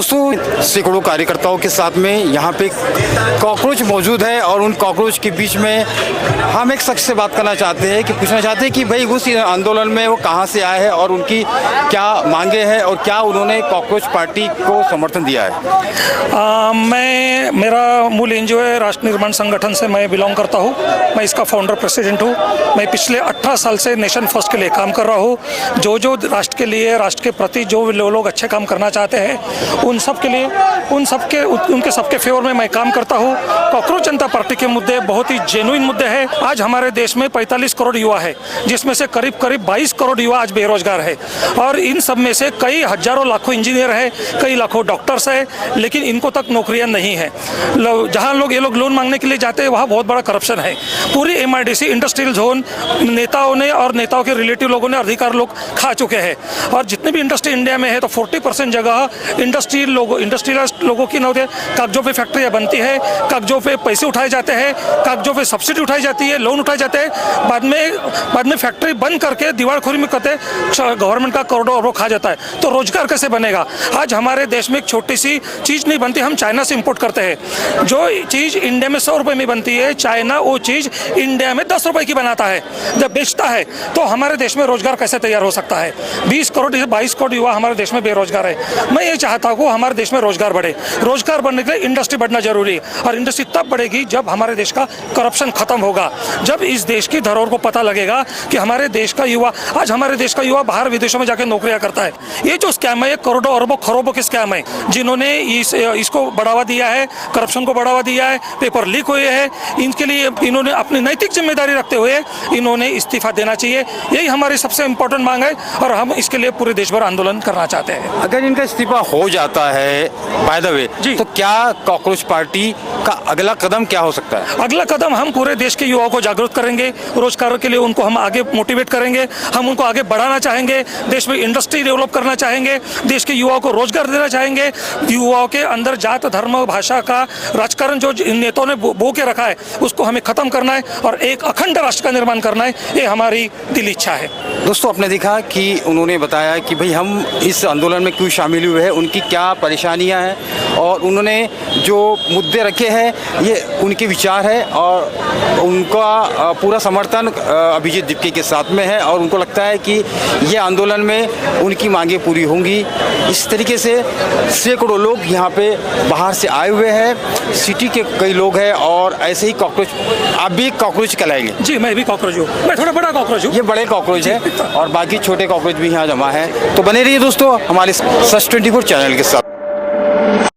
दोस्तों, सैकड़ों कार्यकर्ताओं के साथ में यहाँ पे कॉकरोच मौजूद है और उन कॉकरोच के बीच में हम एक शख्स से बात करना चाहते हैं कि पूछना चाहते हैं कि भाई उस आंदोलन में वो कहाँ से आए हैं और उनकी क्या मांगे हैं और क्या उन्होंने कॉकरोच पार्टी को समर्थन दिया है। मेरा मूल एनजीओ है राष्ट्र निर्माण संगठन से मैं बिलोंग करता हूँ। मैं इसका फाउंडर प्रेसिडेंट हूँ। मैं पिछले 18 साल से नेशन फर्स्ट के लिए काम कर रहा हूँ। जो राष्ट्र के लिए, राष्ट्र के प्रति जो लोग अच्छे काम करना चाहते हैं उन सब के लिए, उनके सबके फेवर में मैं काम करता हूँ। कॉकरोच जनता पार्टी के मुद्दे बहुत ही जेन्युइन मुद्दे हैं। आज हमारे देश में 45 करोड़ युवा है, जिसमें से करीब 22 करोड़ युवा आज बेरोजगार है और इन सब में से कई हजारों लाखों इंजीनियर है, कई लाखों डॉक्टर्स है, लेकिन इनको तक नौकरियां नहीं है। जहां ये लोग लोन मांगने के लिए जाते हैं वहाँ बहुत बड़ा करप्शन है। पूरी MIDC इंडस्ट्रियल जोन नेताओं ने और नेताओं के रिलेटिव लोगों ने, अधिकार लोग खा चुके हैं और जितने भी इंडस्ट्री इंडिया में है तो 40% जगह इंडस्ट्रियलिस्ट लोगों की नौकरी, कागजों पे फैक्ट्रियाँ बनती है, कागजों पे पैसे उठाए जाते हैं, कागजों पे सब्सिडी उठाई जाती है, लोन उठाए जाते हैं, बाद में फैक्ट्री बंद करके दीवारखोरी में करते गवर्नमेंट का करोड़ों अरबों खा जाता है। तो रोजगार कैसे बनेगा? आज हमारे देश में एक छोटी सी चीज़ नहीं बनती, हम चाइना से इंपोर्ट करते हैं। जो चीज़ इंडिया में 100 रुपये में बनती है, चाइना वो चीज़ इंडिया में 10 रुपये की बनाता है, जब बेचता है। तो हमारे देश में रोजगार कैसे तैयार हो सकता है? 22 करोड़ युवा हमारे देश में बेरोजगार है। मैं ये चाहता हूँ हमारे देश में रोजगार बढ़े। रोजगार बढ़ने के लिए इंडस्ट्री बढ़ना जरूरी है और इंडस्ट्री तब बढ़ेगी जब हमारे देश का करप्शन खत्म होगा, जब इस देश की धरोहर को पता लगेगा कि हमारे देश का युवा, आज हमारे देश का युवा बाहर विदेशों में जाकर नौकरियां करता है। ये जो स्कैम है, ये करोड़ों अरबों खरबों के स्कैम है, जिन्होंने इसको बढ़ावा दिया है, करप्शन को बढ़ावा दिया है, पेपर लीक हुए हैं। इनके लिए इन्होंने अपनी नैतिक जिम्मेदारी रखते हुए इन्होंने इस्तीफा देना चाहिए। यही हमारी सबसे इम्पोर्टेंट मांग है और हम इसके लिए पूरे देश भर आंदोलन करना चाहते हैं। अगर इनका इस्तीफा हो जाता है बाय द वे, तो क्या कॉकरोच पार्टी का अगला कदम क्या हो सकता है? अगला कदम, हम पूरे देश के युवाओं को जागरूक करेंगे, रोजगार के लिए उनको हम आगे मोटिवेट करेंगे, हम उनको आगे बढ़ाना चाहेंगे, देश में इंडस्ट्री डेवलप करना चाहेंगे, देश के युवाओं को रोजगार देना चाहेंगे। युवाओं के अंदर जात, धर्म, भाषा का राजकारण जो नेताओं ने बो के रखा है उसको हमें खत्म करना है और एक अखंड राष्ट्र का निर्माण करना है। ये हमारी दिल इच्छा है। दोस्तों, आपने देखा कि उन्होंने बताया कि भाई हम इस आंदोलन में क्यों शामिल हुए हैं, उनकी क्या परेशानियां हैं और उन्होंने जो मुद्दे रखे हैं ये उनके विचार है और उनका पूरा समर्थन अभिजीत दीपके के साथ में है और उनको लगता है कि ये आंदोलन में उनकी मांगें पूरी होंगी। इस तरीके से सैकड़ों लोग यहाँ पे बाहर से आए हुए हैं, सिटी के कई लोग हैं और ऐसे ही कॉकरोच, आप भी कॉकरोच कहलाएंगे? जी, मैं भी कॉकरोच हूँ, मैं थोड़ा बड़ा कॉकरोच हूँ। ये बड़े कॉकरोच है और बाकी छोटे कॉकरोच भी यहाँ जमा है। तो बने रहिए दोस्तों हमारे सच 24 चैनल के साथ।